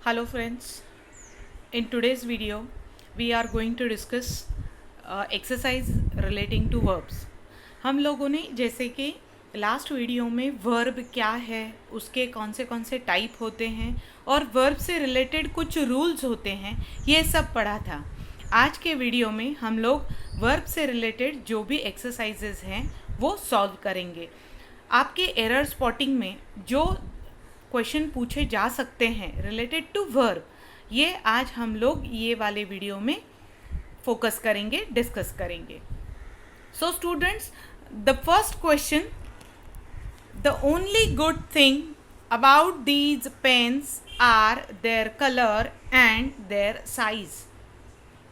Hello friends, in today's video we are going to discuss exercise relating to verbs. हम लोगों ने जैसे कि लास्ट वीडियो में वर्ब क्या है, उसके कौन से टाइप होते हैं और वर्ब से रिलेटेड कुछ रूल्स होते हैं, ये सब पढ़ा था. आज के वीडियो में हम लोग वर्ब से रिलेटेड जो भी एक्सरसाइजेज हैं वो सॉल्व करेंगे. आपके एरर स्पॉटिंग में जो क्वेश्चन पूछे जा सकते हैं रिलेटेड टू वर्ब, ये आज हम लोग ये वाले वीडियो में फोकस करेंगे, डिस्कस करेंगे. So students, the first question, the only good thing about these pens are their colour and their size.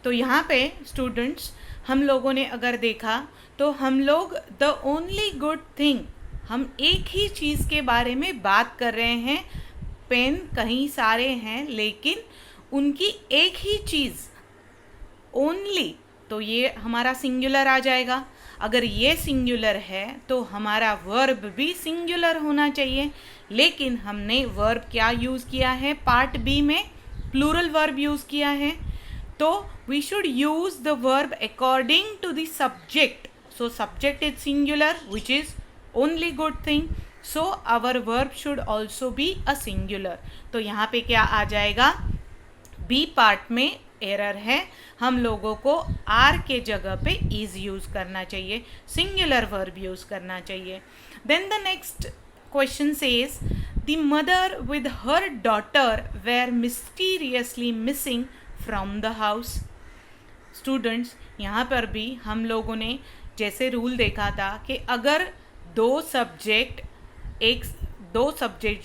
तो यहाँ पे स्टूडेंट्स हम लोगों ने अगर देखा तो हम लोग द ओनली गुड थिंग, हम एक ही चीज़ के बारे में बात कर रहे हैं. पेन कहीं सारे हैं लेकिन उनकी एक ही चीज़ ओनली, तो ये हमारा सिंगुलर आ जाएगा. अगर ये सिंगुलर है तो हमारा वर्ब भी सिंगुलर होना चाहिए, लेकिन हमने वर्ब क्या यूज़ किया है, पार्ट बी में प्लूरल वर्ब यूज़ किया है. तो we should use the verb according to the subject. So subject is singular which is only good thing, so our verb should also be a singular. तो यहाँ पे क्या आ जाएगा, B part में error है, हम लोगों को आर के जगह पे इज यूज़ करना चाहिए, सिंगुलर वर्ब यूज़ करना चाहिए. Then the next question says the mother with her daughter were mysteriously missing from the house. Students, यहाँ पर भी हम लोगों ने जैसे रूल देखा था कि अगर दो सब्जेक्ट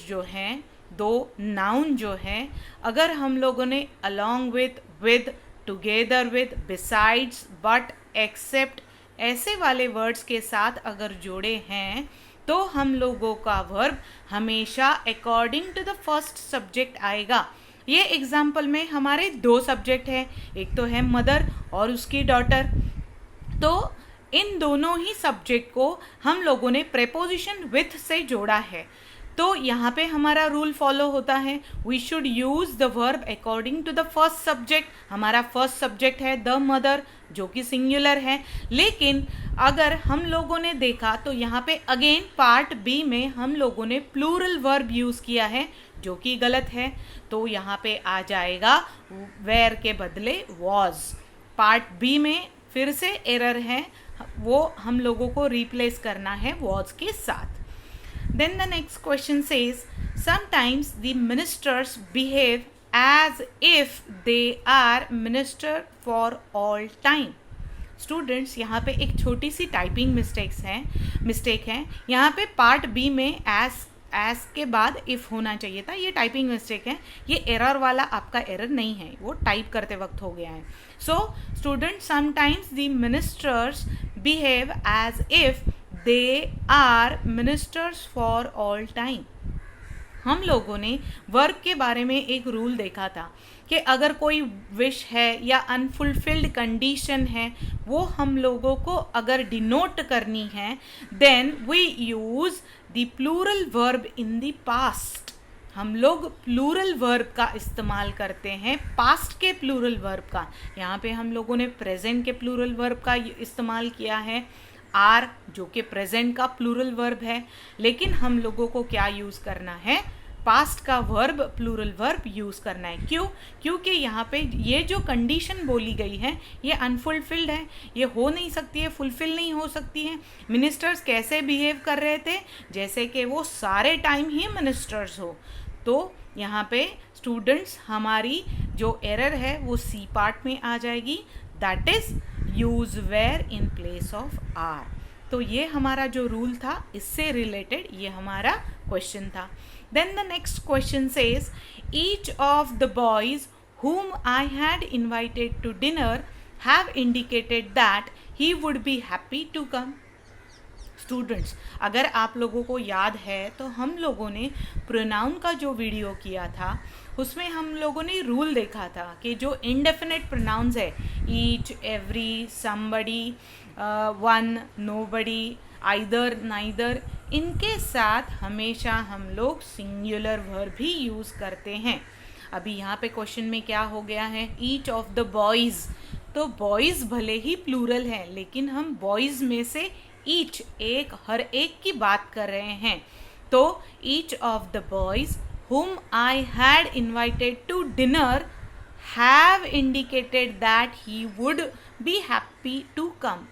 जो हैं, दो नाउन जो हैं, अगर हम लोगों ने along with, together with, besides, but, except ऐसे वाले वर्ड्स के साथ अगर जोड़े हैं तो हम लोगों का वर्ब हमेशा according to the first subject आएगा. ये एग्जाम्पल में हमारे दो सब्जेक्ट हैं, एक तो है मदर और उसकी डॉटर. तो इन दोनों ही सब्जेक्ट को हम लोगों ने प्रेपोजिशन विथ से जोड़ा है. तो यहाँ पे हमारा रूल फॉलो होता है, we should use the verb according to the first subject. हमारा फर्स्ट सब्जेक्ट है द मदर जो कि सिंगुलर है, लेकिन अगर हम लोगों ने देखा तो यहाँ पे अगेन पार्ट बी में हम लोगों ने प्लूरल वर्ब यूज़ किया है जो कि गलत है. तो यहाँ पे आ जाएगा वेयर के बदले वॉज. पार्ट बी में फिर से एरर है, वो हम लोगों को रिप्लेस करना है वॉज के साथ. Then the next question says sometimes the ministers behave as if they are minister for all time. Students, यहाँ पे एक छोटी सी टाइपिंग मिस्टेक है. यहाँ पे पार्ट बी में एज के बाद इफ़ होना चाहिए था, ये टाइपिंग मिस्टेक है. ये एरर वाला आपका एरर नहीं है, वो टाइप करते वक्त हो गया है. So student, sometimes the ministers behave as if they are ministers for all time. हम लोगों ने वर्ब के बारे में एक रूल देखा था कि अगर कोई विश है या अनफुलफिल्ड कंडीशन है, वो हम लोगों को अगर डिनोट करनी है, then we use the plural verb in the past. हम लोग प्लूरल वर्ब का इस्तेमाल करते हैं, पास्ट के प्लूरल वर्ब का. यहाँ पे हम लोगों ने प्रेजेंट के प्लूरल वर्ब का इस्तेमाल किया है, आर जो कि प्रेजेंट का प्लूरल वर्ब है, लेकिन हम लोगों को क्या यूज़ करना है, पास्ट का वर्ब प्लूरल वर्ब यूज़ करना है. क्यों? क्योंकि यहाँ पे ये जो कंडीशन बोली गई है ये अनफुलफिल्ड है, ये हो नहीं सकती है, फुलफिल नहीं हो सकती है. मिनिस्टर्स कैसे बिहेव कर रहे थे, जैसे कि वो सारे टाइम ही मिनिस्टर्स हो. तो यहाँ पे स्टूडेंट्स हमारी जो एरर है वो सी पार्ट में आ जाएगी, that is use where in place of are. तो ये हमारा जो रूल था, इससे रिलेटेड ये हमारा क्वेश्चन था. Then the next question says each of the boys whom I had invited to dinner have indicated that he would be happy to come. Students, अगर आप लोगों को याद है तो हम लोगों ने प्रोनाउन का जो वीडियो किया था उसमें हम लोगों ने रूल देखा था कि जो इंडेफिनेट प्रोनाउंस है, each, every, somebody, one, nobody, either, neither, इनके साथ हमेशा हम लोग सिंगुलर वर्ब ही यूज़ करते हैं. अभी यहाँ पे क्वेश्चन में क्या हो गया है, ईच ऑफ द बॉयज़, तो बॉयज़ भले ही प्लूरल है लेकिन हम बॉयज़ में से ईच, एक, हर एक की बात कर रहे हैं। तो each of the boys whom I had invited to dinner have indicated that he would be happy to come.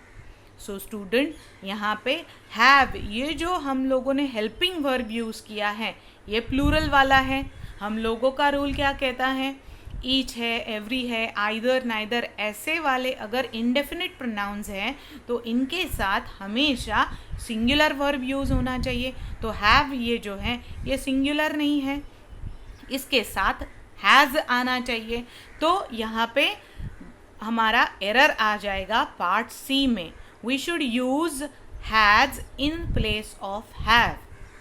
So student, यहाँ पे have, ये जो हम लोगों ने हेल्पिंग वर्ब यूज़ किया है ये प्लूरल वाला है। हम लोगों का रूल क्या कहता है, ईच है, एवरी है, आइदर, नाइदर, ऐसे वाले अगर इंडेफिनिट प्रोनाउंस हैं तो इनके साथ हमेशा सिंगुलर वर्ब यूज़ होना चाहिए। तो हैव ये जो है ये सिंगुलर नहीं है, इसके साथ हैज़ आना चाहिए। तो यहाँ पे हमारा एरर आ जाएगा पार्ट सी में, we should use has in place of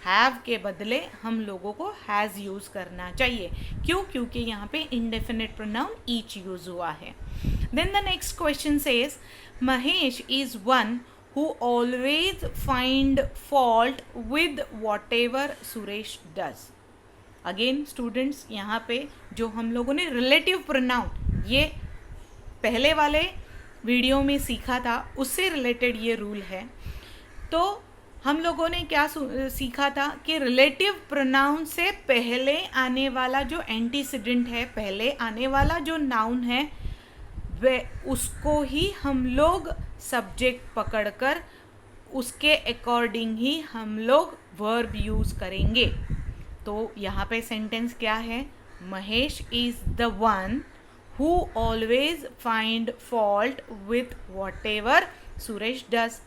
have के बदले हम लोगों को हैज़ यूज़ करना चाहिए। क्यों? क्योंकि यहाँ पे इंडेफिनिट प्रोनाउन ईच यूज़ हुआ है। Then the next question says Mahesh is one who always find fault with whatever Suresh does। Again students, यहाँ पे जो हम लोगों ने रिलेटिव प्रोनाउन ये पहले वाले वीडियो में सीखा था उससे रिलेटेड ये रूल है। तो हम लोगों ने क्या सीखा था कि रिलेटिव प्रोनाउन से पहले आने वाला जो एंटीसीडेंट है, पहले आने वाला जो नाउन है, वह उसको ही हम लोग सब्जेक्ट पकड़कर उसके अकॉर्डिंग ही हम लोग वर्ब यूज़ करेंगे। तो यहाँ पे सेंटेंस क्या है, Mahesh is the one who always find fault with what ever Suresh does.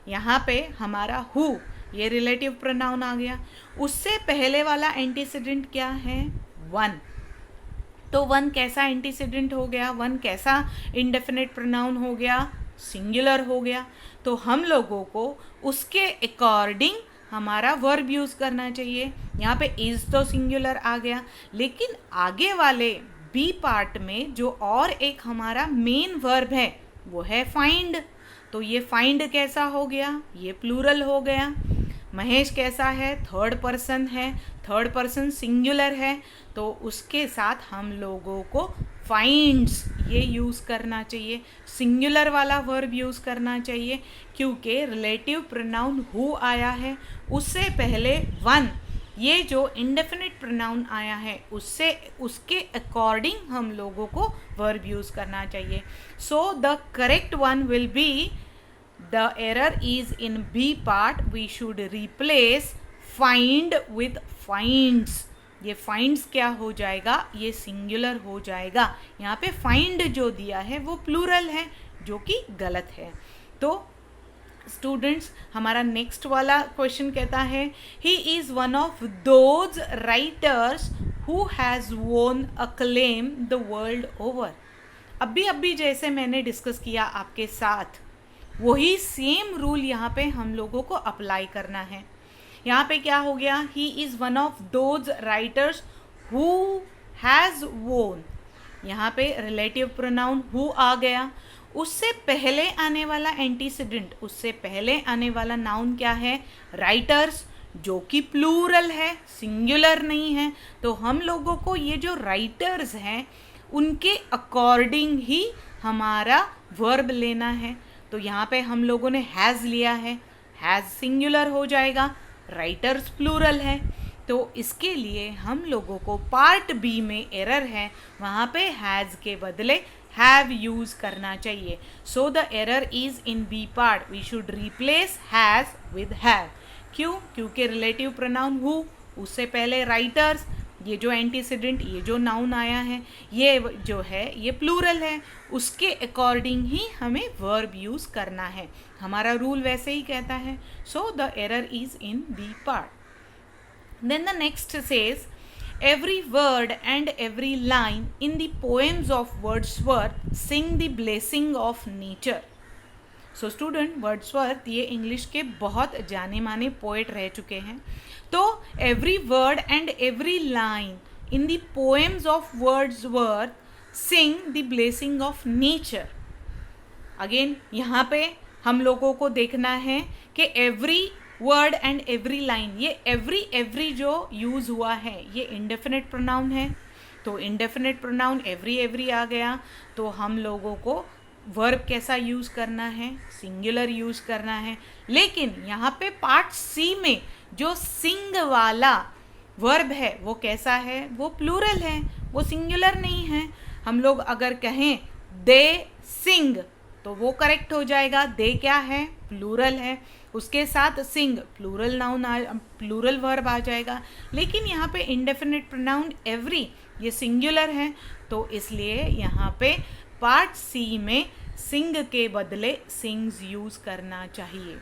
यहाँ पे हमारा हु ये रिलेटिव प्रोनाउन आ गया, उससे पहले वाला एंटीसीडेंट क्या है, वन। तो वन कैसा एंटीसीडेंट हो गया, वन कैसा इंडेफिनिट प्रोनाउन हो गया, सिंगुलर हो गया। तो हम लोगों को उसके अकॉर्डिंग हमारा वर्ब यूज़ करना चाहिए। यहाँ पे इज़ तो सिंगुलर आ गया, लेकिन आगे वाले बी पार्ट में जो और एक हमारा मेन वर्ब है वो है फाइंड। तो ये फाइंड कैसा हो गया, ये प्लूरल हो गया। महेश कैसा है, थर्ड पर्सन है, थर्ड पर्सन सिंगुलर है, तो उसके साथ हम लोगों को फाइंड्स ये यूज़ करना चाहिए, सिंगुलर वाला वर्ब यूज़ करना चाहिए। क्योंकि रिलेटिव प्रोनाउन हु आया है, उससे पहले वन, ये जो इंडेफिनिट प्रोनाउन आया है उससे उसके अकॉर्डिंग हम लोगों को वर्ब यूज़ करना चाहिए। So the correct one will be, the error is in B part, we should replace find with finds। ये finds क्या हो जाएगा, ये सिंगुलर हो जाएगा। यहाँ पे find जो दिया है वो प्लूरल है, जो कि गलत है। तो स्टूडेंट्स, हमारा नेक्स्ट वाला क्वेश्चन कहता है he is one of those writers who has won acclaim the world over। अभी जैसे मैंने डिस्कस किया आपके साथ, वही सेम रूल यहाँ पे हम लोगों को अप्लाई करना है। यहाँ पे क्या हो गया, he is one of those writers who has वोन, यहाँ पे रिलेटिव प्रोनाउन हु आ गया, उससे पहले आने वाला एंटीसीडेंट, उससे पहले आने वाला नाउन क्या है, राइटर्स, जो कि प्लूरल है, सिंगुलर नहीं है। तो हम लोगों को ये जो राइटर्स हैं उनके अकॉर्डिंग ही हमारा वर्ब लेना है। तो यहाँ पे हम लोगों ने हैज़ लिया है, हैज़ सिंगुलर हो जाएगा, राइटर्स प्लूरल है। तो इसके लिए हम लोगों को पार्ट बी में एरर है, वहाँ पे हैज़ के बदले हैव यूज़ करना चाहिए। So the error is in B part, we should replace has with have. क्यों? क्योंकि रिलेटिव प्रोनाउन हु, उससे पहले राइटर्स, ये जो एंटीसीडेंट, ये जो नाउन आया है, ये जो है ये प्लूरल है, उसके अकॉर्डिंग ही हमें वर्ब यूज़ करना है। हमारा रूल वैसे ही कहता है। So the error is in B part. Then the next says every word and every line in the poems of Wordsworth sing the blessing of nature. So student, Wordsworth ये English के बहुत जाने माने poet रह चुके हैं। तो every word and every line in the poems of Wordsworth sing the blessing of nature. Again यहाँ पे हम लोगों को देखना है कि every word and every line, ये एवरी जो यूज़ हुआ है ये इंडेफिनिट प्रोनाउन है। तो इंडेफिनिट प्रोनाउन एवरी आ गया, तो हम लोगों को वर्ब कैसा यूज़ करना है, सिंगुलर यूज़ करना है। लेकिन यहाँ पे पार्ट सी में जो सिंग वाला वर्ब है वो कैसा है, वो प्लूरल है, वो सिंगुलर नहीं है। हम लोग अगर कहें दे सिंग तो वो करेक्ट हो जाएगा, दे क्या है, प्लूरल है, उसके साथ सिंग प्लूरल नाउन प्लूरल वर्ब आ जाएगा। लेकिन यहाँ पे इंडेफिनिट प्रोनाउन एवरी ये सिंगुलर है, तो इसलिए यहाँ पे पार्ट सी में सिंग के बदले सिंग्स यूज़ करना चाहिए,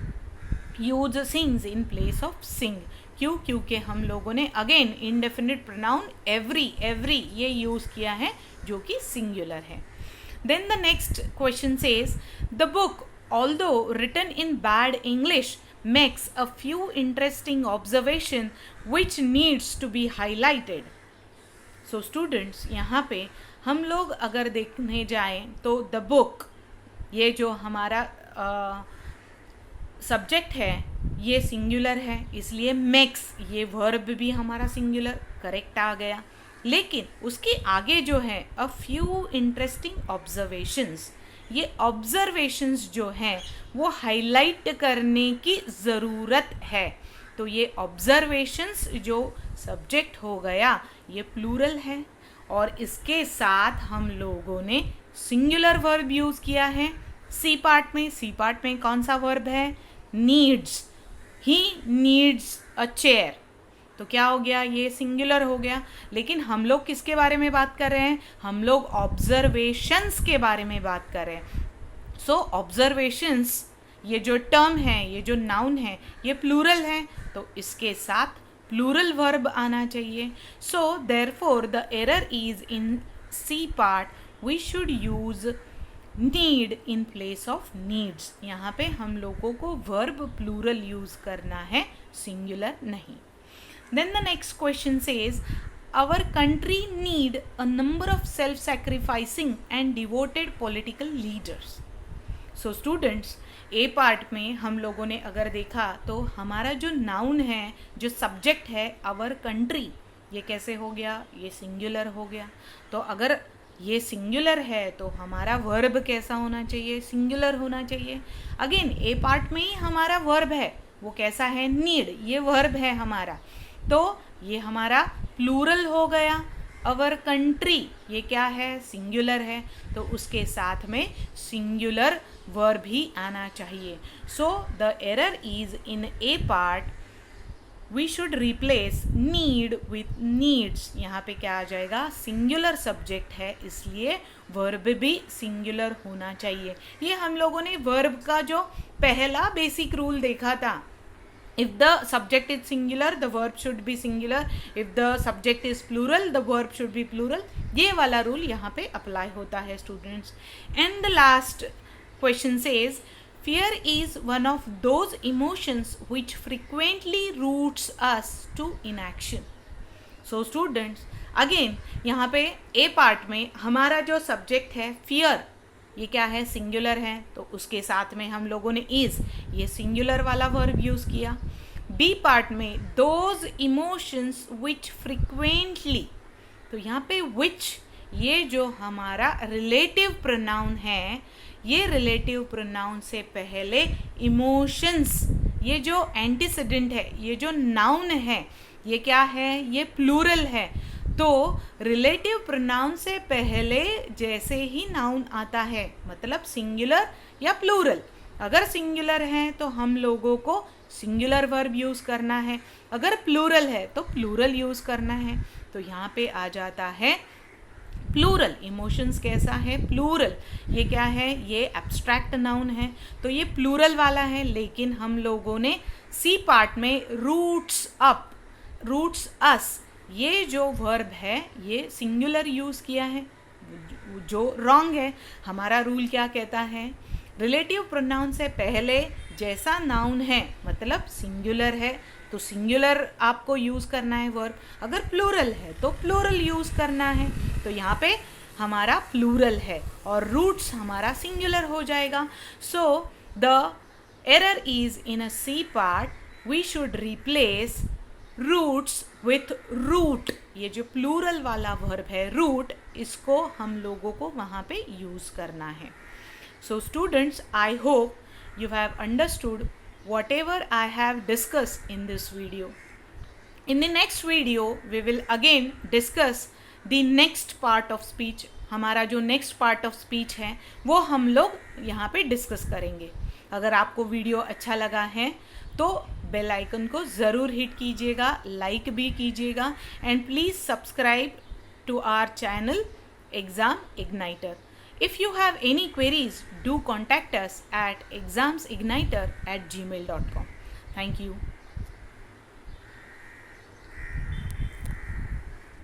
use things in place of thing. क्यों? क्योंकि हम लोगों ने अगेन इंडेफिनिट प्रोनाउन एवरी ये यूज़ किया है जो कि सिंगुलर है। Then the next question says the book although written in bad English makes a few interesting observation which needs to be highlighted. So students, यहाँ पे हम लोग अगर देखने जाएं तो द बुक, ये जो हमारा सब्जेक्ट है ये सिंगुलर है, इसलिए मेक्स ये वर्ब भी हमारा सिंगुलर करेक्ट आ गया। लेकिन उसके आगे जो है अ फ्यू इंटरेस्टिंग ऑब्जर्वेशंस, ये ऑब्जर्वेशंस जो हैं वो हाईलाइट करने की ज़रूरत है। तो ये ऑब्जर्वेशंस जो सब्जेक्ट हो गया ये प्लूरल है, और इसके साथ हम लोगों ने सिंगुलर वर्ब यूज़ किया है सी पार्ट में। सी पार्ट में कौन सा वर्ब है, needs, he needs a chair, तो क्या हो गया, ये सिंगुलर हो गया। लेकिन हम लोग किसके बारे में बात कर रहे हैं, हम लोग ऑब्जर्वेशंस के बारे में बात कर रहे हैं। सो ऑब्जर्वेशंस ये जो टर्म है, ये जो नाउन है, ये प्लूरल है, तो इसके साथ प्लूरल वर्ब आना चाहिए। So therefore the error is in C part, we should use need in place of needs. यहाँ पे हम लोगों को वर्ब प्लूरल यूज करना है, सिंगुलर नहीं। Then the next question says, our country need a number of self-sacrificing and devoted political leaders. So students, A part में हम लोगों ने अगर देखा तो हमारा जो नाउन है, जो सब्जेक्ट है आवर कंट्री, ये कैसे हो गया, ये सिंगुलर हो गया। तो अगर ये सिंगुलर है तो हमारा वर्ब कैसा होना चाहिए, सिंगुलर होना चाहिए। अगेन ए पार्ट में ही हमारा वर्ब है, वो कैसा है, नीड, ये वर्ब है हमारा, तो ये हमारा प्लूरल हो गया। अवर कंट्री ये क्या है, सिंगुलर है, तो उसके साथ में सिंगुलर वर्ब ही आना चाहिए। So the error is in A part, we should replace need with needs. यहाँ पे क्या आ जाएगा, सिंगुलर सब्जेक्ट है, इसलिए वर्ब भी सिंगुलर होना चाहिए। ये हम लोगों ने वर्ब का जो पहला बेसिक रूल देखा था, if the subject is singular the verb should be singular, if the subject is plural the verb should be plural। ये वाला रूल यहाँ पे अप्लाई होता है students. And the last question says fear is one of those emotions which frequently roots us to inaction। so students, again यहाँ पे ए part में हमारा जो सब्जेक्ट है fear, ये क्या है, सिंगुलर है, तो उसके साथ में हम लोगों ने इज, ये सिंगुलर वाला वर्ब यूज़ किया। बी पार्ट में दोज इमोशंस विच फ्रिक्वेंटली, तो यहाँ पे विच, ये जो हमारा रिलेटिव प्रोनाउन है, ये रिलेटिव प्रोनाउन से पहले इमोशंस, ये जो एंटीसीडेंट है, ये जो नाउन है, ये क्या है, ये प्लूरल है। तो रिलेटिव प्रोनाउन से पहले जैसे ही नाउन आता है, मतलब सिंगुलर या प्लूरल, अगर सिंगुलर है तो हम लोगों को सिंगुलर वर्ब यूज़ करना है, अगर प्लूरल है तो प्लूरल यूज़ करना है। तो यहाँ पे आ जाता है प्लूरल। इमोशंस कैसा है, प्लूरल। ये क्या है, ये एब्स्ट्रैक्ट नाउन है, तो ये प्लूरल वाला है। लेकिन हम लोगों ने सी पार्ट में रूट्स अप, रूट्स अस, ये जो वर्ब है ये सिंगुलर यूज़ किया है, जो रॉन्ग है। हमारा रूल क्या कहता है, रिलेटिव प्रोनाउन से पहले जैसा नाउन है, मतलब सिंगुलर है तो सिंगुलर आपको यूज़ करना है वर्ब, अगर प्लूरल है तो प्लूरल यूज़ करना है। तो यहाँ पे हमारा प्लूरल है और रूट्स हमारा सिंगुलर हो जाएगा। So the error is in a C part, we should replace roots with root, ये जो प्लूरल वाला वर्ब है रूट, इसको हम लोगों को वहाँ पे यूज़ करना है. So students, I hope you have understood whatever I have discussed in this video. In the next video, we will again discuss the next part of speech. हमारा जो next part of speech है वो हम लोग यहाँ पे discuss करेंगे. अगर आपको वीडियो अच्छा लगा है तो बेल आइकन को ज़रूर हिट कीजिएगा, लाइक भी कीजिएगा, and please subscribe to our channel Exam Igniter. If you have any queries, do contact us at examsigniter@gmail.com. Thank you.